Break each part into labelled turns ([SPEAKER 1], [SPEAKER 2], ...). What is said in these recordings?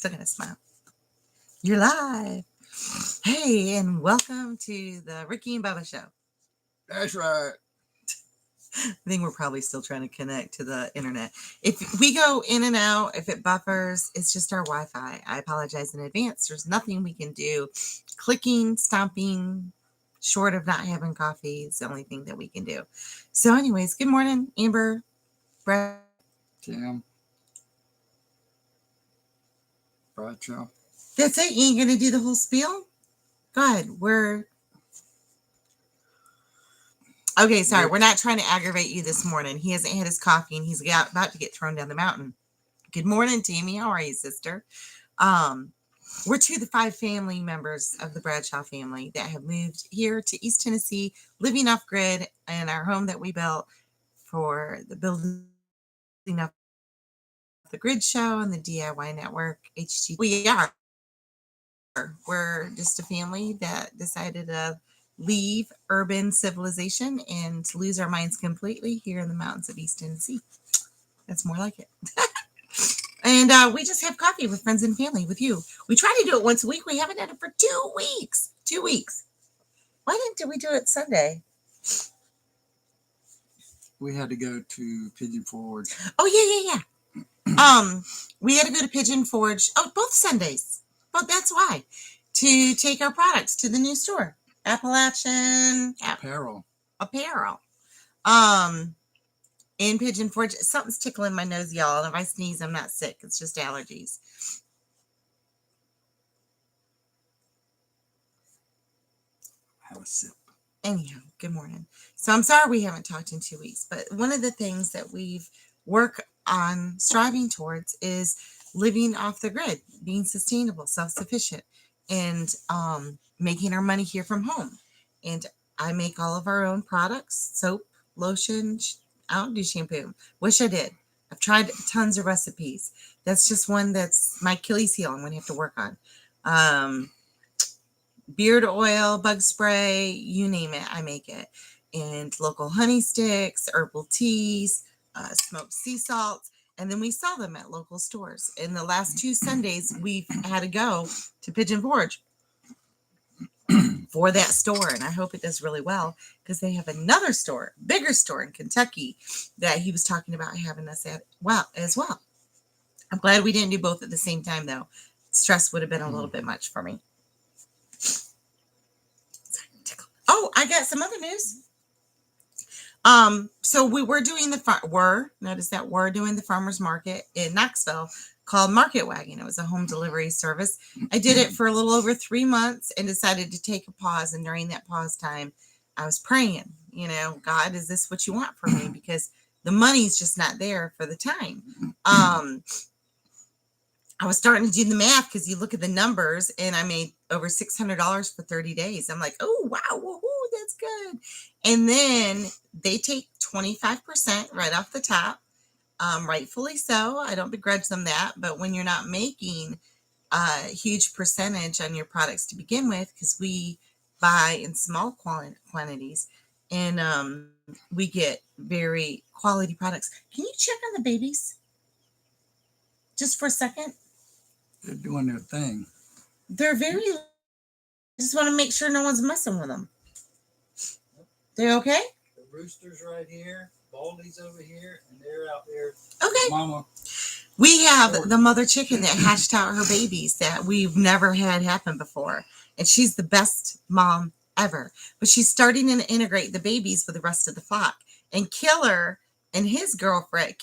[SPEAKER 1] Still gonna smile. You're live. Hey, and welcome to the Ricky and Bubba Show.
[SPEAKER 2] That's right.
[SPEAKER 1] I think we're probably still trying to connect to the internet. If we go in and out, if it buffers, it's just our Wi-Fi. I apologize in advance. There's nothing we can do. Clicking, stomping, short of not having coffee is the only thing that we can do. So, anyways, good morning, Amber, Brad.
[SPEAKER 2] Tim. Bradshaw.
[SPEAKER 1] That's it. You ain't gonna do the whole spiel? Go ahead. Okay, sorry. We're not trying to aggravate you this morning. He hasn't had his coffee and he's about to get thrown down the mountain. Good morning, Tammy. How are you, sister? We're two of the 5 family members of the Bradshaw family that have moved here to East Tennessee, living off grid in our home that we built for the building up the Grid Show and the DIY Network, HG. We're just a family that decided to leave urban civilization and lose our minds completely here in the mountains of East Tennessee. That's more like it. And we just have coffee with friends and family with you. We try to do it once a week. We haven't done it for 2 weeks. 2 weeks. Why didn't we do it Sunday?
[SPEAKER 2] We had to go to Pigeon Forge.
[SPEAKER 1] Oh, yeah. We had to go to Pigeon Forge. Oh, both Sundays. Well, that's why. To take our products to the new store. Appalachian
[SPEAKER 2] Apparel.
[SPEAKER 1] In Pigeon Forge. Something's tickling my nose, y'all. And if I sneeze, I'm not sick. It's just allergies.
[SPEAKER 2] Have a sip.
[SPEAKER 1] Anyhow, good morning. So I'm sorry we haven't talked in 2 weeks, but one of the things that we've worked on striving towards is living off the grid, being sustainable, self-sufficient, and making our money here from home. And I make all of our own products, soap, lotion. I don't do shampoo. Wish I did. I've tried tons of recipes. That's just one that's my Achilles heel I'm going to have to work on. Beard oil, bug spray, you name it, I make it. And local honey sticks, herbal teas, smoked sea salts. And then we sell them at local stores. In the last 2 Sundays, we've had to go to Pigeon Forge for that store. And I hope it does really well because they have another store, bigger store in Kentucky that he was talking about having us at as well. I'm glad we didn't do both at the same time, though. Stress would have been a little bit much for me. Oh, I got some other news. So we were doing we're doing the farmers market in Knoxville called Market Wagon. It was a home delivery service. I did it for a little over 3 months and decided to take a pause. And during that pause time, I was praying, God, is this what you want for me? Because the money's just not there for the time. I was starting to do the math because you look at the numbers and I made over $600 for 30 days. I'm like, oh, wow, woohoo, that's good. And then they take 25% right off the top, rightfully so. I don't begrudge them that. But when you're not making a huge percentage on your products to begin with, because we buy in small quantities and we get very quality products. Can you check on the babies just for a second?
[SPEAKER 2] They're doing their thing.
[SPEAKER 1] They're very. I just want to make sure no one's messing with them. They okay?
[SPEAKER 2] The rooster's right here, Baldy's over here, and they're out there.
[SPEAKER 1] Okay.
[SPEAKER 2] Mama.
[SPEAKER 1] We have the mother chicken that hatched out her babies that we've never had happen before. And she's the best mom ever. But she's starting to integrate the babies with the rest of the flock. And Killer and his girlfriend,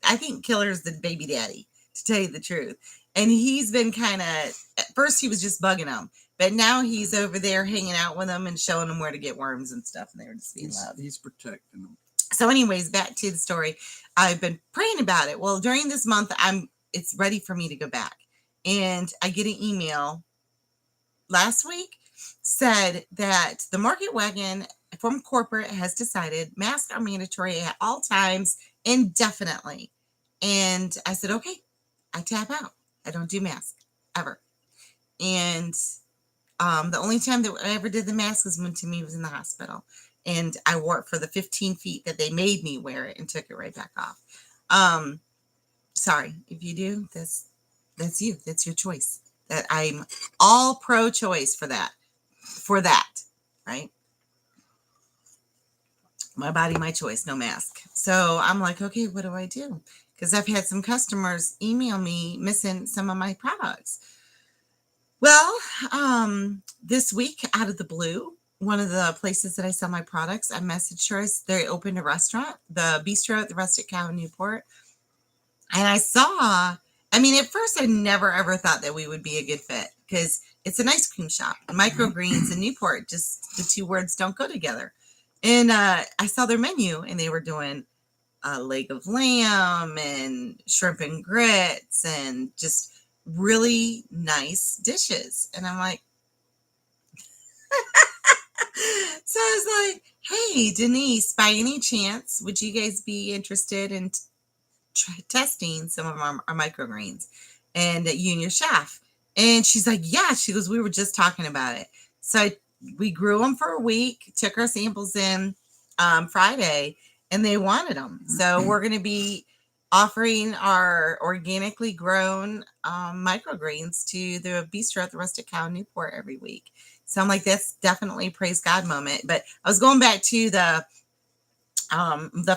[SPEAKER 1] I think Killer's the baby daddy, to tell you the truth. And he's been kind of, at first he was just bugging them, but now he's over there hanging out with them and showing them where to get worms and stuff. And they were just being loud.
[SPEAKER 2] He's protecting them.
[SPEAKER 1] So anyways, back to the story. I've been praying about it. Well, during this month, it's ready for me to go back. And I get an email last week said that the Market Wagon from corporate has decided masks are mandatory at all times indefinitely. And I said, okay, I tap out. I don't do masks ever. And the only time that I ever did the mask was when Timmy was in the hospital. And I wore it for the 15 feet that they made me wear it and took it right back off. Sorry, if you do, that's that's you. That's your choice. That I'm all pro-choice for that. For that, right? My body, my choice, no mask. So I'm like, okay, what do I do? Because I've had some customers email me missing some of my products. Well, this week, out of the blue, one of the places that I sell my products, I messaged her. They opened a restaurant, the Bistro at the Rustic Cow in Newport. And I saw, I mean, at first I never ever thought that we would be a good fit because it's an ice cream shop. Microgreens in Newport, just the two words don't go together. And I saw their menu and they were doing a leg of lamb and shrimp and grits and just really nice dishes. And I'm like, so I was like, hey, Denise, by any chance, would you guys be interested in testing some of our microgreens and you and your chef? And she's like, yeah. She goes, we were just talking about it. So we grew them for a week, took our samples in Friday, and they wanted them. So we're going to be offering our organically grown microgreens to the Bistro at the Rustic Cow in Newport every week. So I'm like, that's definitely a praise God moment. But I was going back to the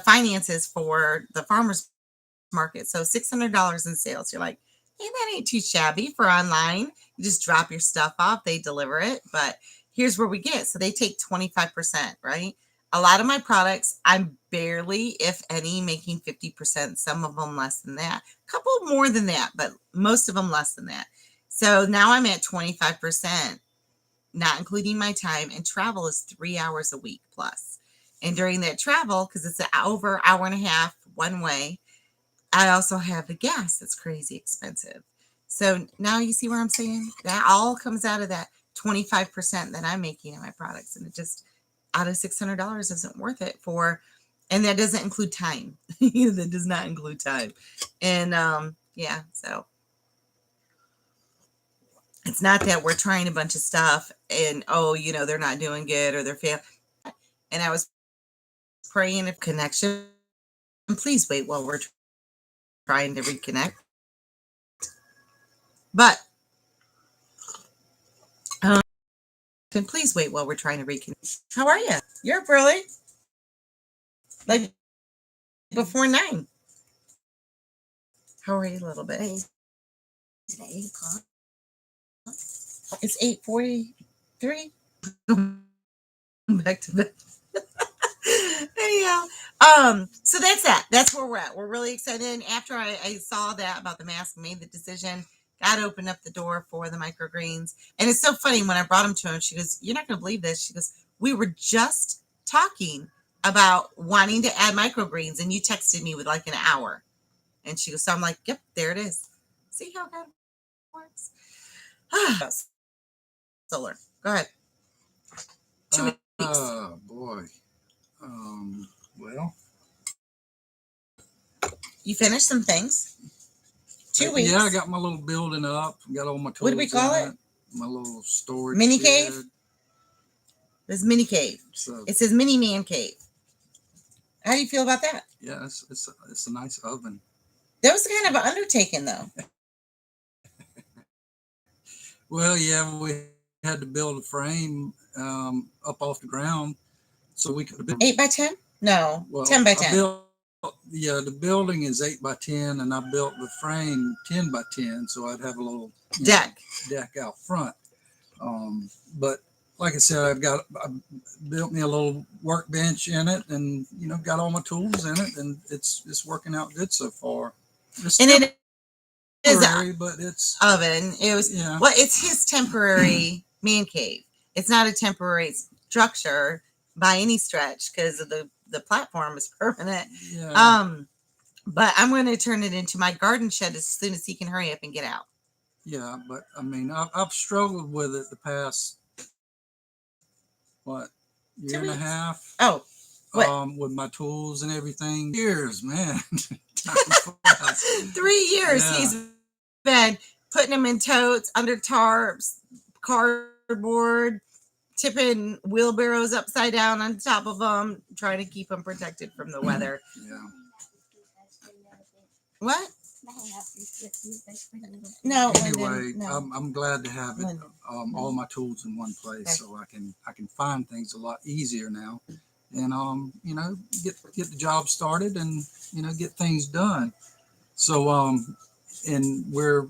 [SPEAKER 1] finances for the farmers market. So $600 in sales. You're like, hey, that ain't too shabby for online. You just drop your stuff off, they deliver it. But here's where we get. So they take 25%, right? A lot of my products, I'm barely, if any, making 50%, some of them less than that. A couple more than that, but most of them less than that. So now I'm at 25%, not including my time, and travel is 3 hours a week plus. And during that travel, because it's an over hour and a half one way, I also have the gas that's crazy expensive. So now you see where I'm saying? That all comes out of that 25% that I'm making in my products. And it just, out of $600 isn't worth it for, and that doesn't include time. That does not include time. And yeah, so it's not that we're trying a bunch of stuff and, oh, they're not doing good or they're failing. And I was praying a connection. Please wait while we're trying to reconnect. But please wait while we're trying to reconnect. How are you? You're up early. Like before 9. How are you a little bit?
[SPEAKER 3] Is it 8 o'clock?
[SPEAKER 1] It's 8:43. Back to bed. Anyhow, so that's that. That's where we're at. We're really excited. And after I saw that about the mask, made the decision, God opened up the door for the microgreens. And it's so funny when I brought them to him, she goes, you're not going to believe this. She goes, we were just talking about wanting to add microgreens and you texted me with like an hour. And she goes, so I'm like, yep, there it is. See how God works? Solar. Go ahead. 2 weeks.
[SPEAKER 2] Oh, boy. Well.
[SPEAKER 1] You finished some things. 2 weeks.
[SPEAKER 2] Yeah, I got my little building up. Got all my tools.
[SPEAKER 1] What do we call it?
[SPEAKER 2] My little storage
[SPEAKER 1] Mini
[SPEAKER 2] shed.
[SPEAKER 1] cave? This mini cave.
[SPEAKER 2] So,
[SPEAKER 1] It says mini man cave. How do you feel about that?
[SPEAKER 2] yeah, it's a nice oven.
[SPEAKER 1] That was kind of an undertaking, though.
[SPEAKER 2] Well, yeah, we had to build a frame up off the ground so we could build
[SPEAKER 1] 8 by 10? No,
[SPEAKER 2] well,
[SPEAKER 1] 10 by 10.
[SPEAKER 2] The building is 8 by 10, and I built the frame 10 by 10, so I'd have a little
[SPEAKER 1] Deck.
[SPEAKER 2] Deck out front. But like I said, I built me a little workbench in it, and got all my tools in it, and it's working out good so far. It's
[SPEAKER 1] And it is
[SPEAKER 2] temporary, but it's
[SPEAKER 1] oven. It was well, it's his temporary man cave. It's not a temporary structure by any stretch because of the platform is permanent.
[SPEAKER 2] Yeah.
[SPEAKER 1] But I'm going to turn it into my garden shed as soon as he can hurry up and get out.
[SPEAKER 2] Yeah, but I mean, I've struggled with it the past year and a half.
[SPEAKER 1] Oh, what?
[SPEAKER 2] With my tools and everything. Years, man.
[SPEAKER 1] 3 years he's been putting them in totes, under tarps, cardboard, tipping wheelbarrows upside down on top of them, trying to keep them protected from the weather.
[SPEAKER 2] Yeah.
[SPEAKER 1] What? No,
[SPEAKER 2] Anyway,
[SPEAKER 1] Lyndon, no.
[SPEAKER 2] I'm glad to have it,
[SPEAKER 1] Lyndon.
[SPEAKER 2] all my tools in one place,
[SPEAKER 1] Okay.
[SPEAKER 2] so I can find things a lot easier now, and you know, get the job started, and you know, get things done. So and we're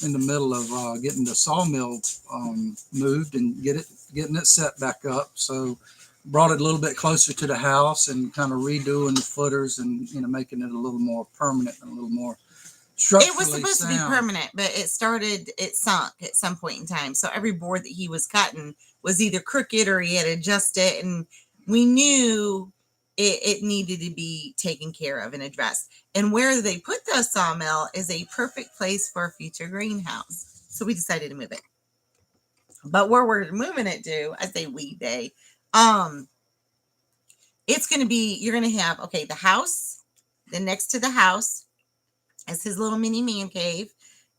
[SPEAKER 2] in the middle of getting the sawmill moved and getting it set back up. So brought it a little bit closer to the house and kind of redoing the footers and you know, making it a little more permanent and a little more
[SPEAKER 1] It
[SPEAKER 2] structurally
[SPEAKER 1] was supposed to be
[SPEAKER 2] sound.
[SPEAKER 1] permanent, but it sunk at some point in time. So every board that he was cutting was either crooked or he had adjusted, and we knew it needed to be taken care of and addressed. And where they put the sawmill is a perfect place for a future greenhouse. So we decided to move it. But where we're moving it to, I say um, it's going to be, you're going to have, okay, the house, then next to the house is his little mini man cave.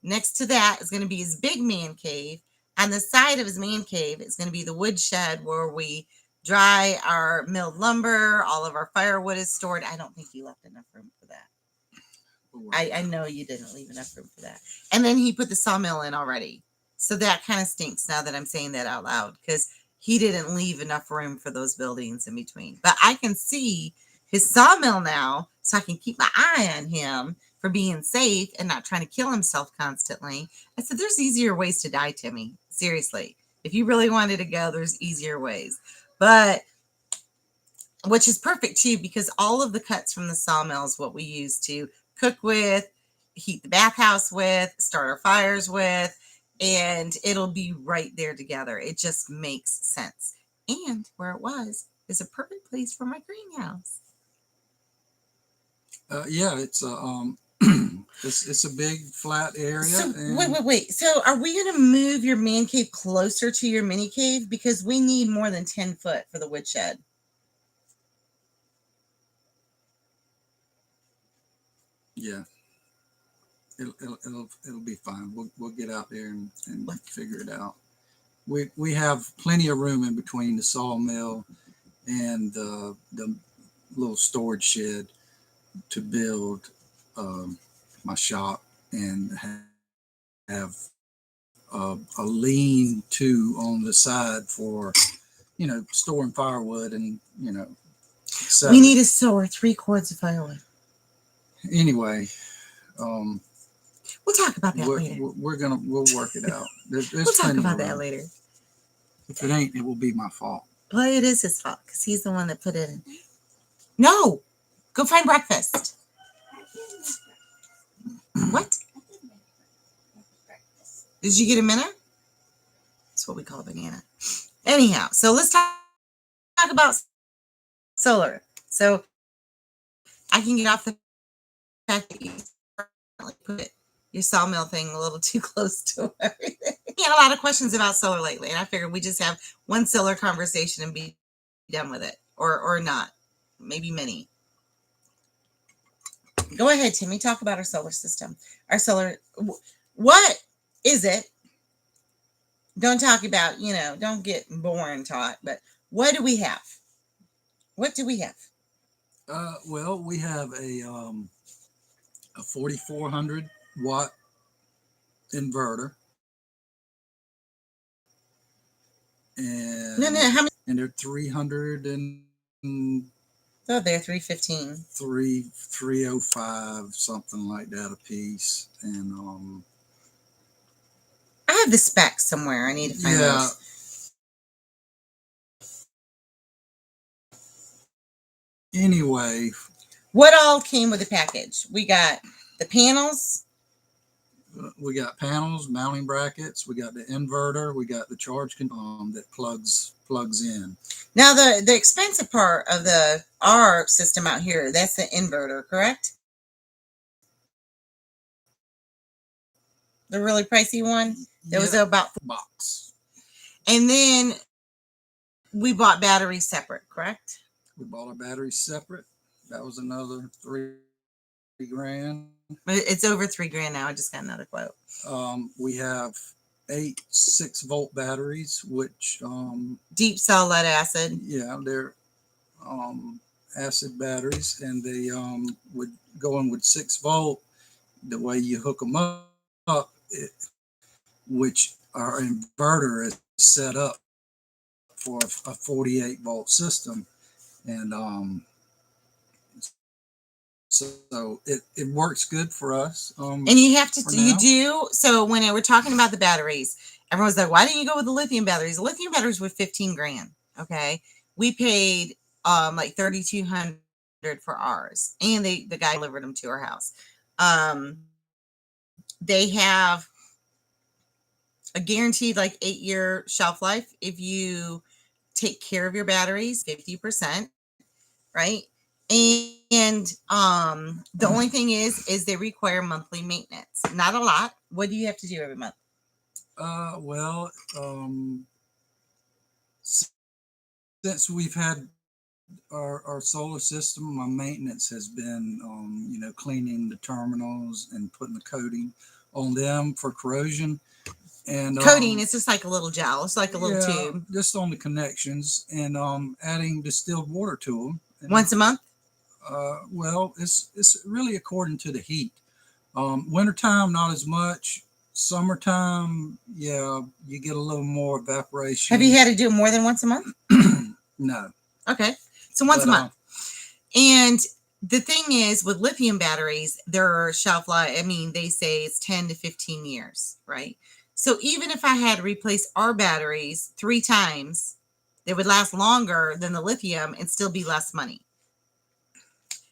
[SPEAKER 1] Next to that is going to be his big man cave. On the side of his man cave is going to be the wood shed where we dry our milled lumber. All of our firewood is stored. I don't think he left enough room for that. I know you didn't leave enough room for that. And then he put the sawmill in already. So that kind of stinks now that I'm saying that out loud, because he didn't leave enough room for those buildings in between. But I can see his sawmill now, so I can keep my eye on him for being safe and not trying to kill himself constantly. I said, there's easier ways to die, Timmy. Seriously. If you really wanted to go, there's easier ways. But which is perfect too, because all of the cuts from the sawmill is what we use to cook with, heat the bathhouse with, start our fires with, and it'll be right there together. It just makes sense. And where it was is a perfect place for my greenhouse.
[SPEAKER 2] Yeah, it's a it's a big flat area.
[SPEAKER 1] So
[SPEAKER 2] and
[SPEAKER 1] wait. So are we going to move your man cave closer to your mini cave, because we need more than 10 foot for the woodshed?
[SPEAKER 2] Yeah, it'll be fine. We'll get out there and figure it out. We have plenty of room in between the sawmill and the little storage shed to build my shop and have a lean-to on the side for, you know, storing firewood and, you know, etc.
[SPEAKER 1] We need a sower, 3 cords of firewood.
[SPEAKER 2] Anyway,
[SPEAKER 1] We'll talk about that later.
[SPEAKER 2] we'll work it out. There's
[SPEAKER 1] We'll talk
[SPEAKER 2] plenty
[SPEAKER 1] about
[SPEAKER 2] of
[SPEAKER 1] that
[SPEAKER 2] room.
[SPEAKER 1] later.
[SPEAKER 2] If it ain't, it will be my fault.
[SPEAKER 1] Well, it is his fault because he's the one that put it in. No, go find breakfast. What? Did you get a minute? That's what we call a banana. Anyhow, so let's talk about solar. So I can get off the fact that you put your sawmill thing a little too close to everything. We had a lot of questions about solar lately, and I figured we just have one solar conversation and be done with it, or not, maybe many. Go ahead, Timmy. Talk about our solar system. Our solar. What is it? Don't talk about, don't get boring talk, but what do we have? What do we have?
[SPEAKER 2] Well, we have a 4,400 watt inverter, and
[SPEAKER 1] No, how many?
[SPEAKER 2] and they're 300 and
[SPEAKER 1] Oh, they're 315.
[SPEAKER 2] 305, something like that a piece, and
[SPEAKER 1] I have the specs somewhere. I need to find
[SPEAKER 2] yeah.
[SPEAKER 1] those.
[SPEAKER 2] Anyway,
[SPEAKER 1] what all came with the package? We got the panels.
[SPEAKER 2] We got panels, mounting brackets. We got the inverter. We got the charge that plugs in. Now,
[SPEAKER 1] the expensive part of our system out here, that's the inverter, correct? The really pricey one. That was about
[SPEAKER 2] box.
[SPEAKER 1] And then we bought batteries separate, correct?
[SPEAKER 2] We bought our batteries separate. That was another $3,000.
[SPEAKER 1] It's over $3,000 now. I just got another quote.
[SPEAKER 2] We have 8 6-volt batteries, which
[SPEAKER 1] deep cell lead acid.
[SPEAKER 2] Yeah, they're acid batteries, and they would go in with 6 volt. the way you hook them up, which our inverter is set up for a 48 volt system. And so it works good for us.
[SPEAKER 1] And you have to,
[SPEAKER 2] for
[SPEAKER 1] you
[SPEAKER 2] now.
[SPEAKER 1] do. So when we're talking about the batteries, everyone's like, why didn't you go with the lithium batteries? The lithium batteries were 15 grand. Okay. We paid like 3,200 for ours. And the guy delivered them to our house. They have a guaranteed like 8-year shelf life if you take care of your batteries, 50%, right? And the only thing is they require monthly maintenance. Not a lot. What do you have to do every month?
[SPEAKER 2] Well, since we've had our solar system, my maintenance has been, cleaning the terminals and putting the coating on them for corrosion. And
[SPEAKER 1] Coating is just like a little gel. It's like a little
[SPEAKER 2] yeah,
[SPEAKER 1] tube.
[SPEAKER 2] just on the connections, and adding distilled water to them. And,
[SPEAKER 1] Once a month?
[SPEAKER 2] well, it's really according to the heat. Wintertime, not as much. Summertime, yeah, you get a little more evaporation.
[SPEAKER 1] Have you had to do it more than once a month?
[SPEAKER 2] No.
[SPEAKER 1] Okay. So once a
[SPEAKER 2] But,
[SPEAKER 1] month. And the thing is with lithium batteries, their shelf life, I mean, they say it's 10 to 15 years, right? So even if I had to replace our batteries 3 times, they would last longer than the lithium and still be less money.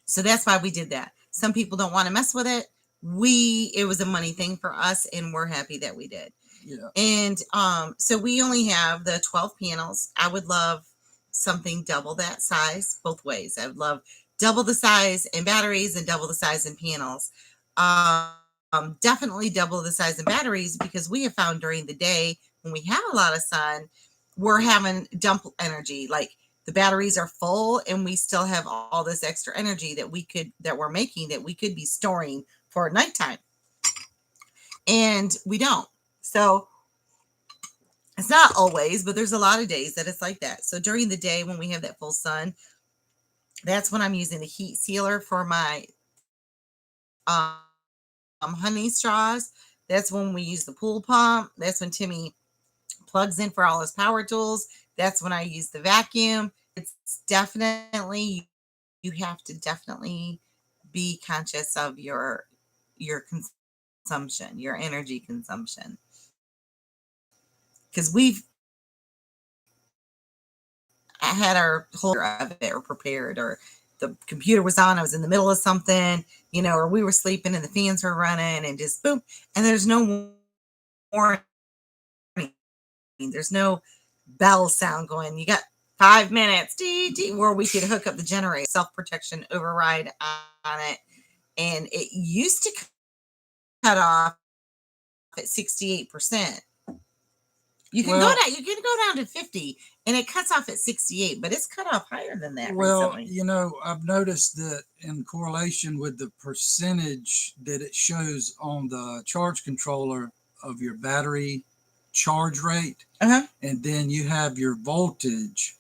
[SPEAKER 1] So that's why we did that. Some people don't want to mess with it. It was a money thing for us, and we're happy that we did.
[SPEAKER 2] Yeah.
[SPEAKER 1] And so we only have the 12 panels. I would love something double that size both ways. I would love double the size in batteries and double the size in panels. Definitely double the size in batteries, because we have found during the day when we have a lot of sun, we're having dump energy. Like the batteries are full and we still have all this extra energy that we're making that we could be storing for nighttime. And we don't. So it's not always, but there's a lot of days that it's like that. So during the day when we have that full sun, that's when I'm using the heat sealer for my honey straws. That's when we use the pool pump. That's when Timmy plugs in for all his power tools. That's when I use the vacuum. It's definitely, you have to definitely be conscious of your consumption, your energy consumption. Because I had our whole of it or prepared, or the computer was on, I was in the middle of something, or we were sleeping and the fans were running and just boom. And there's no warning. There's no bell sound going. You got 5 minutes where we could hook up the generator, self-protection override on it. And it used to cut off at 68%. You can go down to 50 and it cuts off at 68, but it's cut off higher than that
[SPEAKER 2] Well,
[SPEAKER 1] recently.
[SPEAKER 2] I've noticed that in correlation with the percentage that it shows on the charge controller of your battery charge rate, and then you have your voltage,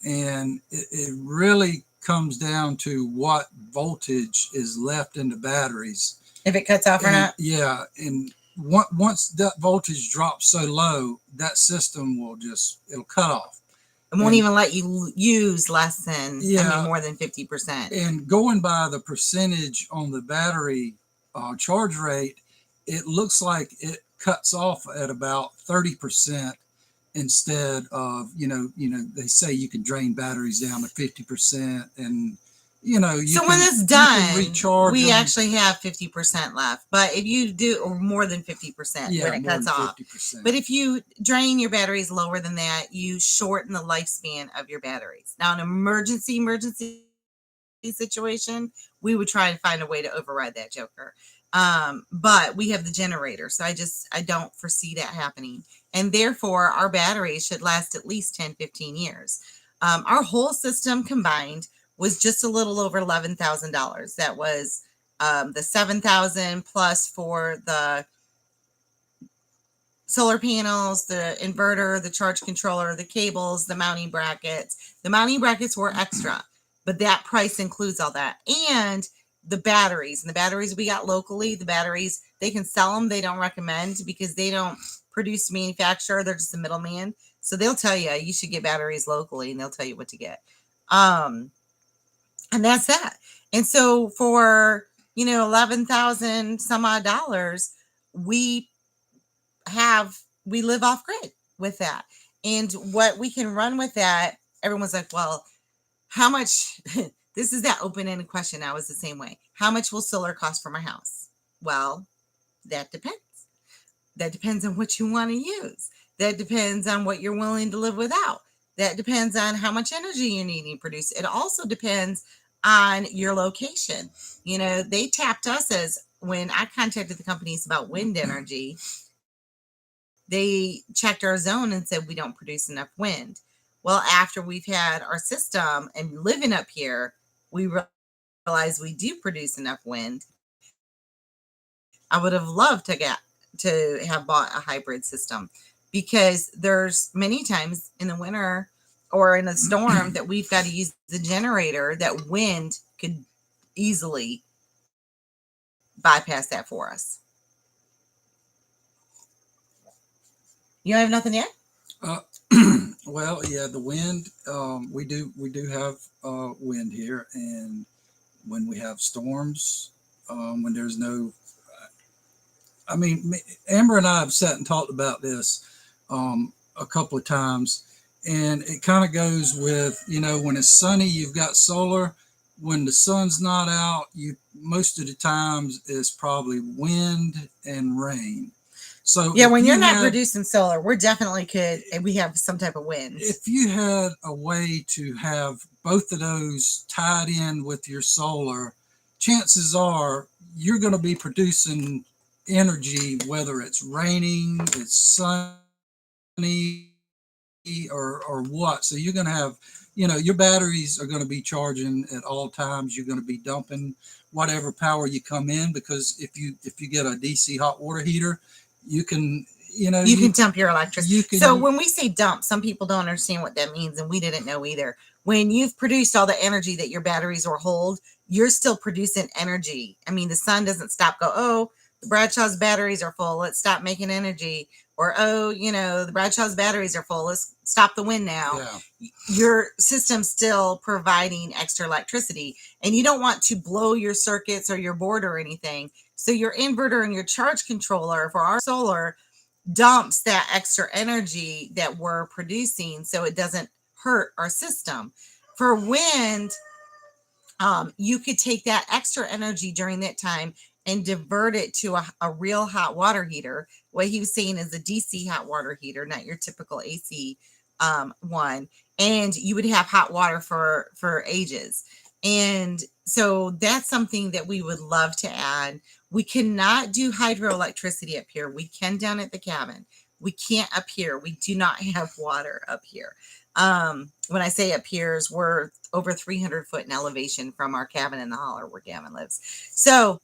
[SPEAKER 2] and it really comes down to what voltage is left in the batteries.
[SPEAKER 1] If it cuts off or not?
[SPEAKER 2] Yeah, and once that voltage drops so low, that system it'll cut off.
[SPEAKER 1] It won't even let you use less than, more than 50%.
[SPEAKER 2] And going by the percentage on the battery charge rate, it looks like it cuts off at about 30% instead of, they say you can drain batteries down to 50%, and
[SPEAKER 1] so when it's done,
[SPEAKER 2] recharge
[SPEAKER 1] we
[SPEAKER 2] them.
[SPEAKER 1] actually have 50% left. But if you do, or more than 50% when it cuts off.
[SPEAKER 2] 50%.
[SPEAKER 1] But if you drain your batteries lower than that, you shorten the lifespan of your batteries. Now, an emergency situation, we would try to find a way to override that joker. But we have the generator, so I don't foresee that happening. And therefore, our batteries should last at least 10, 15 years. Our whole system combined was just a little over $11,000. That was the $7,000 plus for the solar panels, the inverter, the charge controller, the cables, the mounting brackets. The mounting brackets were extra, but that price includes all that. And the batteries, and the batteries we got locally, the batteries, they can sell them. They don't recommend because they don't produce, manufacture. They're just a middleman. So they'll tell you should get batteries locally, and they'll tell you what to get. And that's that. And so for, 11,000 some odd dollars, we live off grid with that. And what we can run with that, everyone's like, well, how much? This is that open-ended question. I was the same way. How much will solar cost for my house? Well, that depends. That depends on what you want to use. That depends on what you're willing to live without. That depends on how much energy you're needing to produce. It also depends on your location. They tapped us as when I contacted the companies about wind energy, they checked our zone and said we don't produce enough wind. Well, after we've had our system and living up here, we realized we do produce enough wind. I would have loved to have bought a hybrid system, because there's many times in the winter or in a storm that we've got to use the generator, that wind could easily bypass that for us. You don't have nothing yet?
[SPEAKER 2] Well, yeah, the wind. We do have wind here, and when we have storms, when there's no, I mean, Amber and I have sat and talked about this a couple of times, and it kind of goes with, when it's sunny, you've got solar. When the sun's not out, most of the times it's probably wind and rain. So
[SPEAKER 1] yeah, when you're not producing solar, we're definitely could, and we have some type of wind.
[SPEAKER 2] If you had a way to have both of those tied in with your solar, chances are you're going to be producing energy, whether it's raining, it's sunny, or what. So you're going to have, your batteries are going to be charging at all times. You're going to be dumping whatever power you come in, because if you get a DC hot water heater, you can, you
[SPEAKER 1] can dump your electricity. So when we say dump, some people don't understand what that means, and we didn't know either. When you've produced all the energy that your batteries will hold, you're still producing energy. I mean, the sun doesn't stop, the Bradshaw's batteries are full, let's stop making energy. Or, the Bradshaw's batteries are full, let's stop the wind now. Yeah. Your system's still providing extra electricity, and you don't want to blow your circuits or your board or anything. So your inverter and your charge controller for our solar dumps that extra energy that we're producing, so it doesn't hurt our system. For wind, you could take that extra energy during that time and divert it to a real hot water heater. What he was saying is a DC hot water heater, not your typical AC one. And you would have hot water for ages. And so that's something that we would love to add. We cannot do hydroelectricity up here. We can down at the cabin. We can't up here. We do not have water up here. When I say up here, we're over 300 foot in elevation from our cabin in the holler where Gavin lives. So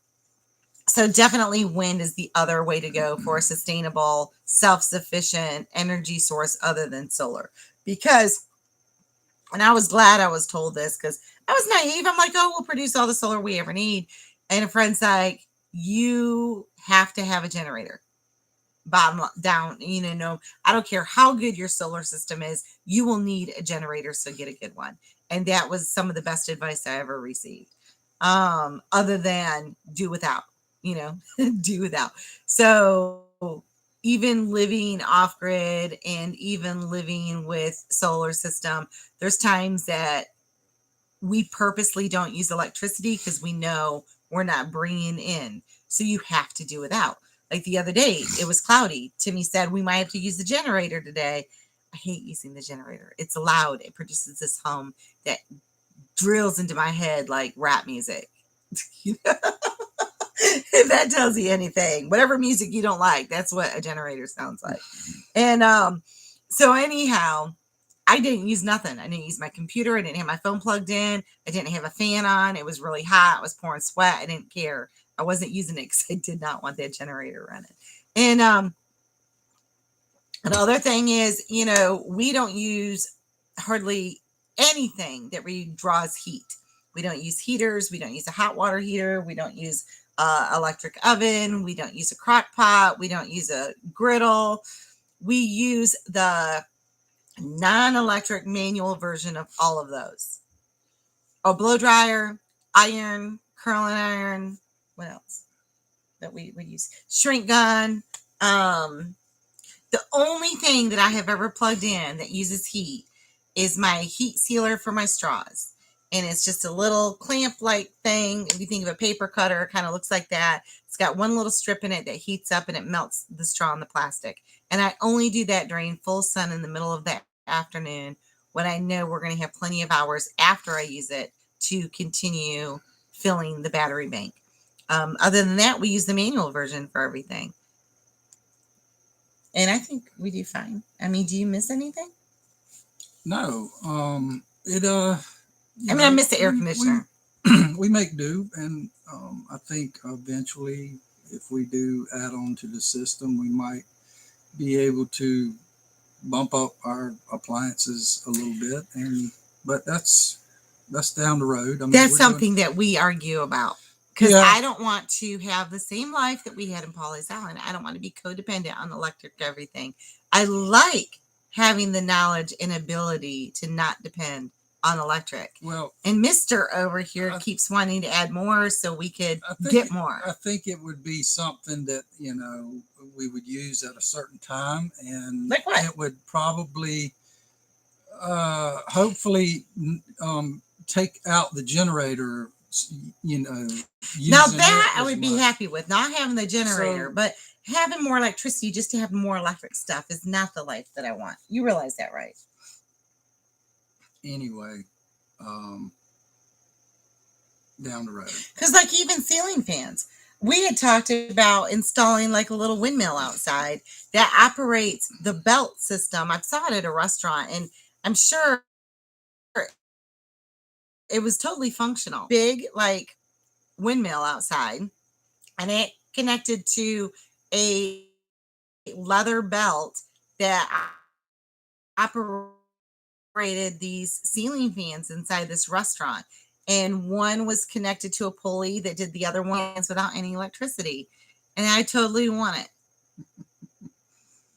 [SPEAKER 1] definitely wind is the other way to go for a sustainable, self-sufficient energy source other than solar. Because, and I was glad I was told this, because I was naive. I'm like, we'll produce all the solar we ever need. And a friend's like, you have to have a generator. Bottom down, no, I don't care how good your solar system is, you will need a generator, so get a good one. And that was some of the best advice I ever received. Other than do without, do without. So even living off grid and even living with solar system, there's times that we purposely don't use electricity because we know we're not bringing in. So you have to do without. Like the other day, it was cloudy. Timmy said we might have to use the generator today. I hate using the generator. It's loud. It produces this hum that drills into my head like rap music. If that tells you anything, whatever music you don't like, that's what a generator sounds like. And so anyhow, I didn't use nothing. I didn't use my computer. I didn't have my phone plugged in. I didn't have a fan on. It was really hot. I was pouring sweat. I didn't care. I wasn't using it because I did not want that generator running. And another thing is, we don't use hardly anything that draws heat. We don't use heaters. We don't use a hot water heater. We don't use electric oven. We don't use a crock pot. We don't use a griddle. We use the non-electric manual version of all of those. A blow dryer, iron, curling iron. What else that we use? Shrink gun. The only thing that I have ever plugged in that uses heat is my heat sealer for my straws. And it's just a little clamp-like thing. If you think of a paper cutter, it kind of looks like that. It's got one little strip in it that heats up and it melts the straw in the plastic. And I only do that during full sun in the middle of the afternoon when I know we're going to have plenty of hours after I use it to continue filling the battery bank. Other than that, we use the manual version for everything. And I think we do fine. I mean, do you miss anything?
[SPEAKER 2] No.
[SPEAKER 1] I miss the air conditioner.
[SPEAKER 2] We make do, and I think eventually, if we do add on to the system, we might be able to bump up our appliances a little bit. But that's down the road. I mean,
[SPEAKER 1] That's something that we argue about. Because
[SPEAKER 2] Yeah.
[SPEAKER 1] I don't want to have the same life that we had in Pawleys Island. I don't want to be codependent on electric everything. I like having the knowledge and ability to not depend on electric.
[SPEAKER 2] Well,
[SPEAKER 1] And Mr. over here
[SPEAKER 2] I-
[SPEAKER 1] keeps wanting to add more so we could
[SPEAKER 2] I think
[SPEAKER 1] get more.
[SPEAKER 2] I think it would be something that, we would use at a certain time, and
[SPEAKER 1] Like what?
[SPEAKER 2] it would probably, hopefully, take out the generator,
[SPEAKER 1] Now
[SPEAKER 2] using
[SPEAKER 1] that
[SPEAKER 2] it
[SPEAKER 1] I
[SPEAKER 2] as
[SPEAKER 1] would be
[SPEAKER 2] much.
[SPEAKER 1] happy with, not having the generator,
[SPEAKER 2] So-
[SPEAKER 1] but having more electricity just to have more electric stuff is not the life that I want. You realize that, right?
[SPEAKER 2] Anyway, down the road.
[SPEAKER 1] Because like even ceiling fans, we had talked about installing like a little windmill outside that operates the belt system. I saw it at a restaurant, and I'm sure it was totally functional. Big like windmill outside, and it connected to a leather belt that operated these ceiling fans inside this restaurant. And one was connected to a pulley that did the other ones without any electricity. And I totally want it.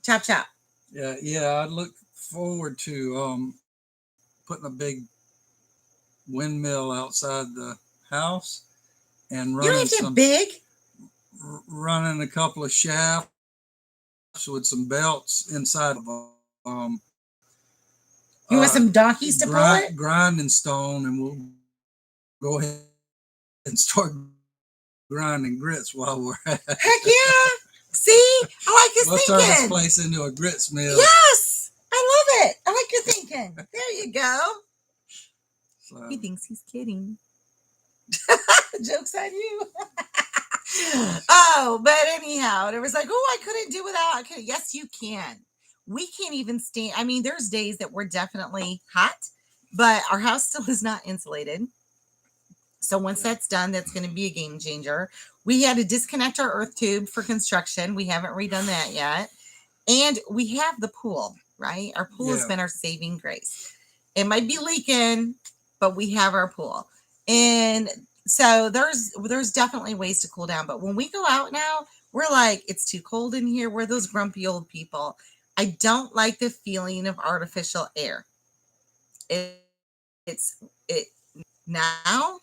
[SPEAKER 1] Chop, chop.
[SPEAKER 2] Yeah, I look forward to putting a big windmill outside the house and
[SPEAKER 1] You don't
[SPEAKER 2] running
[SPEAKER 1] have to have
[SPEAKER 2] some
[SPEAKER 1] big.
[SPEAKER 2] running a couple of shafts with some belts inside of
[SPEAKER 1] You want some donkeys to pull it?
[SPEAKER 2] grinding stone, and we'll go ahead and start grinding grits while we're at it.
[SPEAKER 1] Heck yeah. See? I like his
[SPEAKER 2] We'll turn this
[SPEAKER 1] thinking.
[SPEAKER 2] place into a grits mill.
[SPEAKER 1] Yes. I love it. I like your thinking. There you go.
[SPEAKER 2] So,
[SPEAKER 1] He thinks he's kidding. Joke's on you. Oh, but anyhow, it was like, oh, I couldn't do without. I could. Yes, you can. We can't even stand. I mean, there's days that we're definitely hot, but our house still is not insulated. So once that's done, that's going to be a game changer. We had to disconnect our earth tube for construction. We haven't redone that yet. And we have the pool, right? Our pool has
[SPEAKER 2] Yeah.
[SPEAKER 1] been our saving grace. It might be leaking, but we have our pool. And so there's definitely ways to cool down. But when we go out now, we're like, it's too cold in here. We're those grumpy old people. I don't like the feeling of artificial air. It's now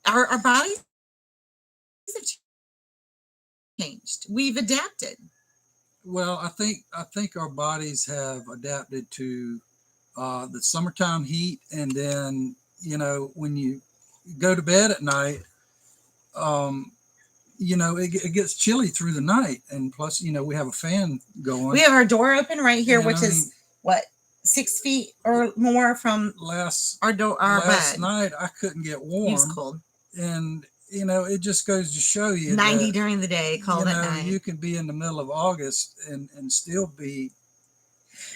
[SPEAKER 1] our bodies have changed. We've adapted.
[SPEAKER 2] well, I think our bodies have adapted to the summertime heat, and then when you go to bed at night, it gets chilly through the night, and plus we have a fan going.
[SPEAKER 1] We have our door open right here,
[SPEAKER 2] And
[SPEAKER 1] which is what 6 feet or more from
[SPEAKER 2] last
[SPEAKER 1] our door, our
[SPEAKER 2] last
[SPEAKER 1] bed.
[SPEAKER 2] night I couldn't get warm,
[SPEAKER 1] It's cold.
[SPEAKER 2] and it just goes to show you
[SPEAKER 1] 90
[SPEAKER 2] that,
[SPEAKER 1] during the day, cold at night.
[SPEAKER 2] you can be in the middle of August and still be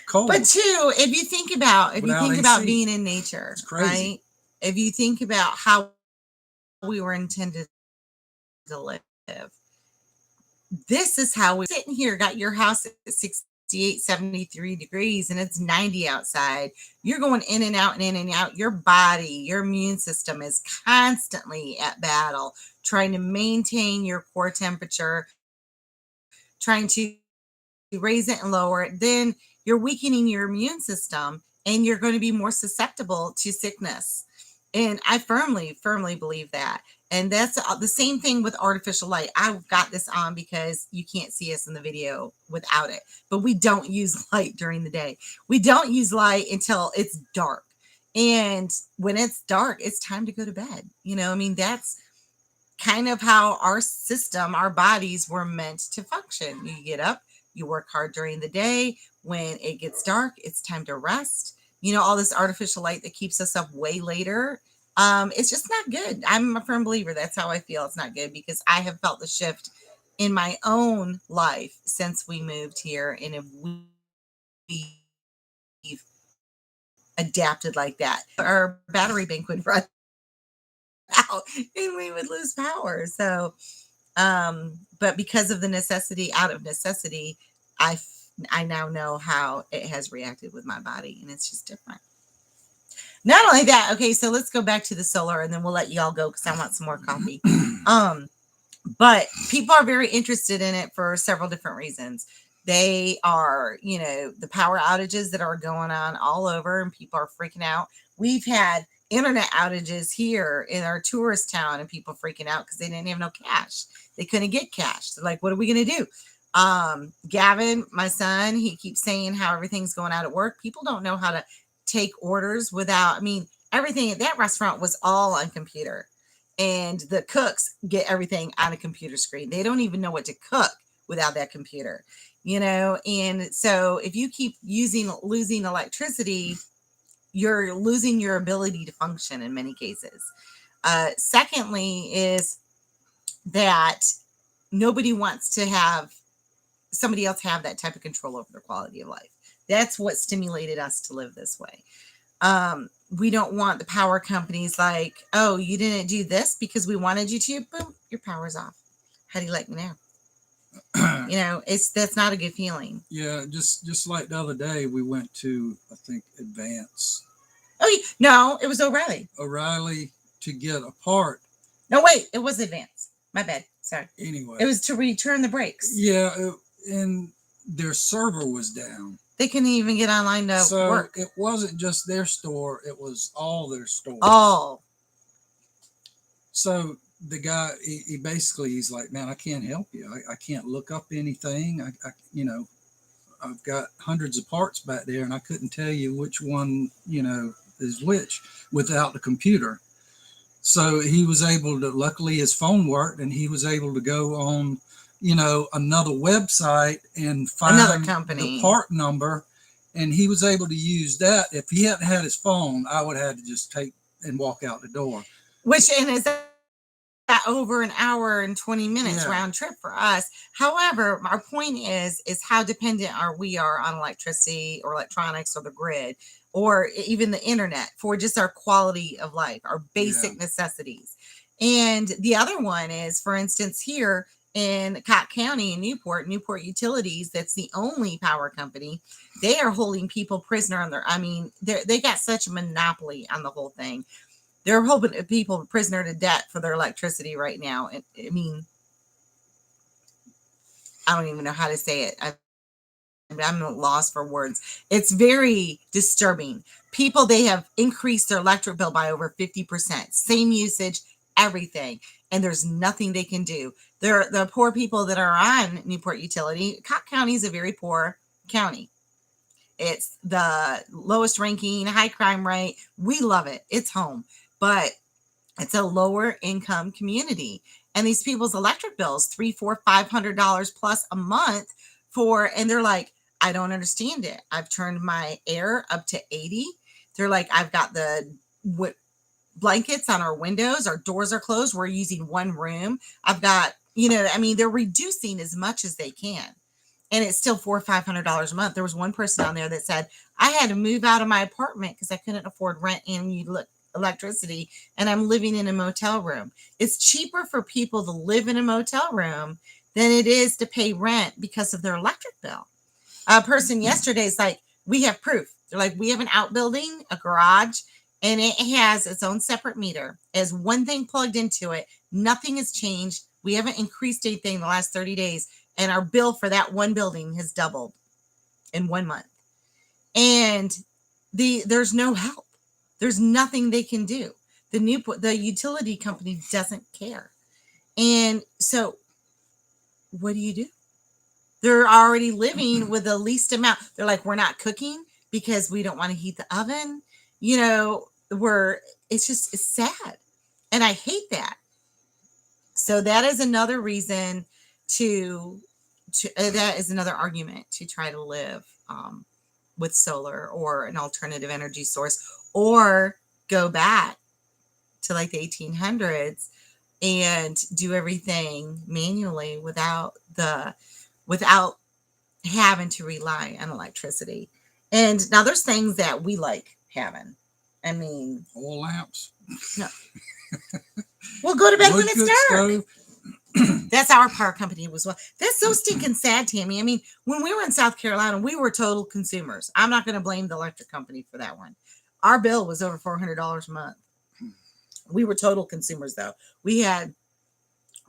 [SPEAKER 2] cold.
[SPEAKER 1] But too, if you think about
[SPEAKER 2] Without AC.
[SPEAKER 1] being in nature,
[SPEAKER 2] It's crazy.
[SPEAKER 1] right? If you think about how we were intended to live, this is how we sitting here, got your house at 60 68, 73 degrees and it's 90 outside, you're going in and out and in and out. Your body, your immune system is constantly at battle, trying to maintain your core temperature, trying to raise it and lower it. Then you're weakening your immune system and you're going to be more susceptible to sickness. And I firmly, firmly believe that. And that's the same thing with artificial light. I've got this on because you can't see us in the video without it, but we don't use light during the day. We don't use light until it's dark. And when it's dark, it's time to go to bed. You know, I mean, that's kind of how our system, our bodies were meant to function. You get up, you work hard during the day. When it gets dark, it's time to rest. You know, all this artificial light that keeps us up way later. It's just not good. I'm a firm believer. That's how I feel. It's not good because I have felt the shift in my own life since we moved here, and if we've adapted like that, our battery bank would run out and we would lose power. So, but because of the necessity, out of necessity, I now know how it has reacted with my body, and it's just different. Not only that, okay, so let's go back to the solar and then we'll let y'all go because I want some more coffee. But people are very interested in it for several different reasons. They are, you know, the power outages that are going on all over and people are freaking out. We've had internet outages here in our tourist town and people freaking out because they didn't have no cash. They couldn't get cash. They're like, what are we going to do? Gavin, my son, he keeps saying how everything's going out at work. People don't know how to take orders without, I mean, everything at that restaurant was all on computer, and the cooks get everything on a computer screen. They don't even know what to cook without that computer, you know? And so if you keep losing electricity, you're losing your ability to function in many cases. Secondly is that nobody wants to have somebody else have that type of control over their quality of life. That's what stimulated us to live this way. We don't want the power companies like, oh, you didn't do this because we wanted you to. Boom, your power's off. How do you like me now? You know, that's not a good feeling.
[SPEAKER 2] Yeah, just like the other day, we went to, I think, Advance.
[SPEAKER 1] Oh, no, it was O'Reilly.
[SPEAKER 2] O'Reilly to get a part.
[SPEAKER 1] No, wait, it was Advance. My bad. Sorry.
[SPEAKER 2] Anyway.
[SPEAKER 1] It was to return the brakes.
[SPEAKER 2] Yeah, and their server was down.
[SPEAKER 1] They couldn't even get online to work.
[SPEAKER 2] It wasn't just their store, it was all their stores.
[SPEAKER 1] All.
[SPEAKER 2] So the guy, he basically, he's like, man, I can't help you. I can't look up anything. I you know, I've got hundreds of parts back there and I couldn't tell you which one, you know, is which without the computer. So he was able to, luckily his phone worked and he was able to go on, you know, another website and find
[SPEAKER 1] another company,
[SPEAKER 2] the part number, and he was able to use that. If he hadn't had his phone, I would have had to just take and walk out the door.
[SPEAKER 1] Which, and is that over an hour and 20 minutes round trip for us. However, our point is how dependent we are on electricity or electronics or the grid or even the internet for just our quality of life, our basic necessities. And the other one is, for instance, here in Cott County in Newport Utilities, that's the only power company. They are holding people prisoner on their, I mean, they got such a monopoly on the whole thing. They're holding people prisoner to debt for their electricity right now. And I mean, I don't even know how to say it. I'm at a loss for words. It's very disturbing. People, they have increased their electric bill by over 50%. Same usage, everything. And there's nothing they can do. The poor people that are on Newport Utility, Cott County is a very poor county. It's the lowest ranking, high crime rate. We love it. It's home. But it's a lower income community. And these people's electric bills, $300, $400, $500 plus a month and they're like, I don't understand it. I've turned my air up to 80. They're like, I've got the blankets on our windows. Our doors are closed. We're using one room. I've got, you know, I mean, they're reducing as much as they can. And it's still $400 or $500 a month. There was one person on there that said, I had to move out of my apartment because I couldn't afford rent and electricity. And I'm living in a motel room. It's cheaper for people to live in a motel room than it is to pay rent because of their electric bill. A person yesterday is like, we have proof. They're like, we have an outbuilding, a garage, and it has its own separate meter. It has one thing plugged into it. Nothing has changed. We haven't increased anything in the last 30 days. And our bill for that one building has doubled in 1 month. And there's no help. There's nothing they can do. The utility company doesn't care. And so what do? They're already living with the least amount. They're like, we're not cooking because we don't want to heat the oven. It's sad. And I hate that. So that is another reason that is another argument to try to live with solar or an alternative energy source, or go back to like the 1800s and do everything manually without having to rely on electricity. And now there's things that we like having. I mean,
[SPEAKER 2] Oil lamps.
[SPEAKER 1] no. We'll go to bed when
[SPEAKER 2] Wood
[SPEAKER 1] it's
[SPEAKER 2] cook
[SPEAKER 1] dark.
[SPEAKER 2] stove.
[SPEAKER 1] That's our power company as well. That's so stinking sad, Tammy. I mean, when we were in South Carolina, we were total consumers. I'm not going to blame the electric company for that one. Our bill was over $400 a month. We were total consumers, though. We had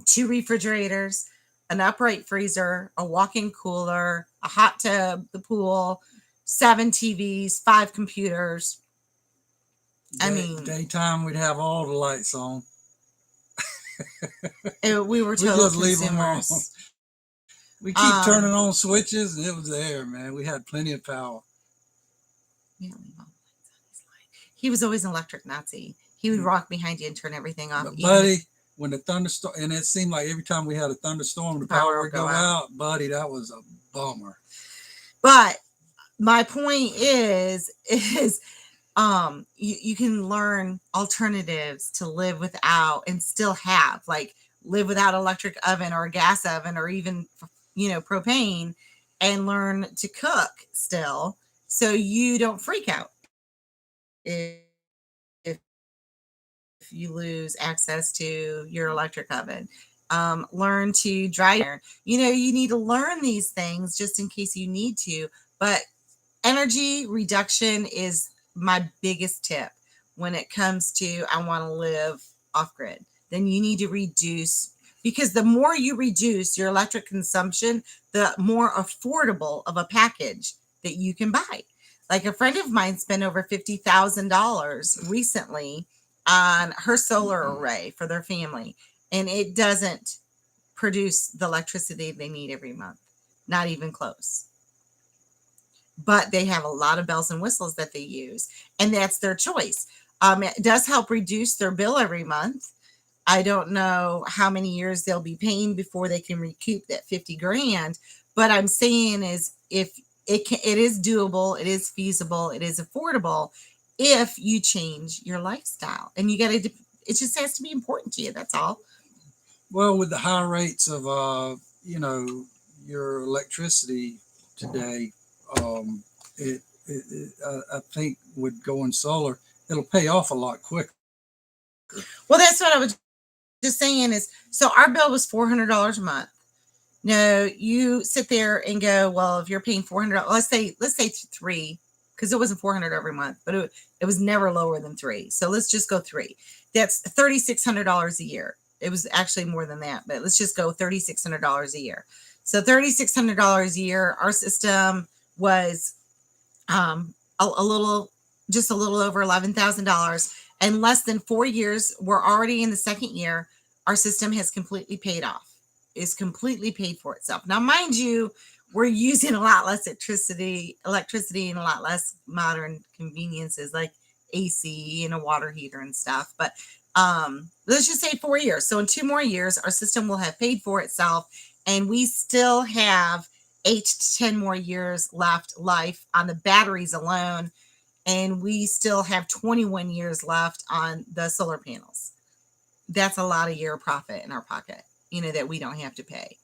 [SPEAKER 1] 2 refrigerators, an upright freezer, a walk-in cooler, a hot tub, the pool, 7 TVs, 5 computers.
[SPEAKER 2] Daytime we'd have all the lights on.
[SPEAKER 1] We were
[SPEAKER 2] We
[SPEAKER 1] total
[SPEAKER 2] just leave them on.
[SPEAKER 1] consumers.
[SPEAKER 2] We keep turning on switches, and it was there, man. We had plenty of power.
[SPEAKER 1] He was always an electric Nazi. He would rock behind you and turn everything off.
[SPEAKER 2] But buddy, when the thunderstorm, and it seemed like every time we had a thunderstorm, the power would go out. Buddy, that was a bummer.
[SPEAKER 1] But my point is you can learn alternatives to live without and still have, like, live without electric oven or a gas oven or even propane, and learn to cook still, so you don't freak out if you lose access to your electric oven. Learn to dry iron. You need to learn these things just in case you need to. But energy reduction is my biggest tip when it comes to, I want to live off grid. Then you need to reduce, because the more you reduce your electric consumption, the more affordable of a package that you can buy. Like, a friend of mine spent over $50,000 recently on her solar array for their family, and it doesn't produce the electricity they need every month, not even close. But they have a lot of bells and whistles that they use, and that's their choice. It does help reduce their bill every month. I don't know how many years they'll be paying before they can recoup that 50 grand. But I'm saying is, if it is doable, it is feasible, it is affordable, if you change your lifestyle. And it just has to be important to you. That's all.
[SPEAKER 2] Well, with the high rates of your electricity today, I think with going solar, it'll pay off a lot quicker.
[SPEAKER 1] Well, that's what I was just saying is, so our bill was $400 a month. No, you sit there and go, well, if you're paying $400, let's say 3, because it wasn't $400 every month, but it was never lower than 3. So let's just go 3. That's $3,600 a year. It was actually more than that, but let's just go $3,600 a year. So $3,600 a year. Our system was a little over $11,000. And less than 4 years, we're already in the second year. Our system has completely paid off. Is completely paid for itself. Now, mind you, we're using a lot less electricity and a lot less modern conveniences like AC and a water heater and stuff. But let's just say 4 years. So in 2 more years, our system will have paid for itself, and we still have 8 to 10 more years left life on the batteries alone. And we still have 21 years left on the solar panels. That's a lot of year profit in our pocket, that we don't have to pay.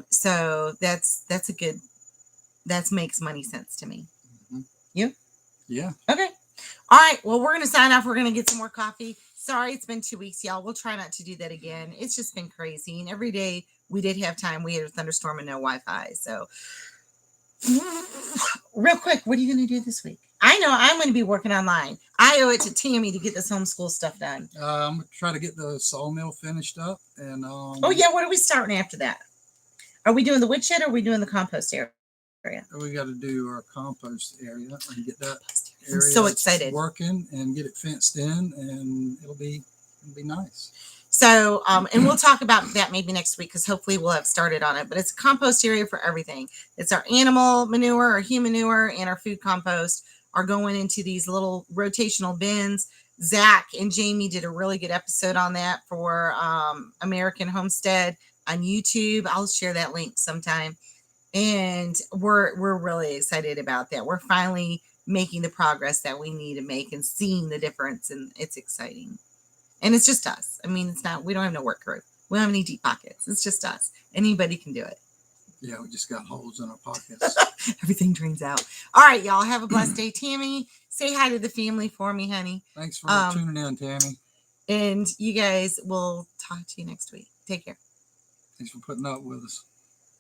[SPEAKER 1] So that makes money sense to me.
[SPEAKER 2] Mm-hmm.
[SPEAKER 1] You?
[SPEAKER 2] Yeah.
[SPEAKER 1] Okay. All right. Well, we're going to sign off. We're going to get some more coffee. Sorry, it's been 2 weeks, y'all. We'll try not to do that again. It's just been crazy. And every day we did have time. We had a thunderstorm and no Wi-Fi. So Real quick, what are you going to do this week? I know I'm going to be working online. I owe it to Tammy to get this homeschool stuff done.
[SPEAKER 2] I'm gonna try to get the sawmill finished up, and
[SPEAKER 1] Oh yeah, what are we starting after that? Are we doing the woodshed or are we doing the compost area?
[SPEAKER 2] we got to do our compost area and get that
[SPEAKER 1] I'm
[SPEAKER 2] area
[SPEAKER 1] so excited.
[SPEAKER 2] working and get it fenced in, and it'll be nice.
[SPEAKER 1] So, and we'll talk about that maybe next week because hopefully we'll have started on it. But it's a compost area for everything. It's our animal manure, our human manure, and our food compost are going into these little rotational bins. Zach and Jamie did a really good episode on that for American Homestead on YouTube. I'll share that link sometime. And we're really excited about that. We're finally making the progress that we need to make and seeing the difference, and it's exciting. And it's just us. I mean, it's not, we don't have no work crew. We don't have any deep pockets. It's just us. Anybody can do it.
[SPEAKER 2] Yeah, we just got holes in our pockets.
[SPEAKER 1] Everything drains out. All right, y'all. Have a blessed day. Tammy, say hi to the family for me, honey.
[SPEAKER 2] Thanks for tuning in, Tammy.
[SPEAKER 1] And you guys will talk to you next week. Take care.
[SPEAKER 2] Thanks for putting up with us.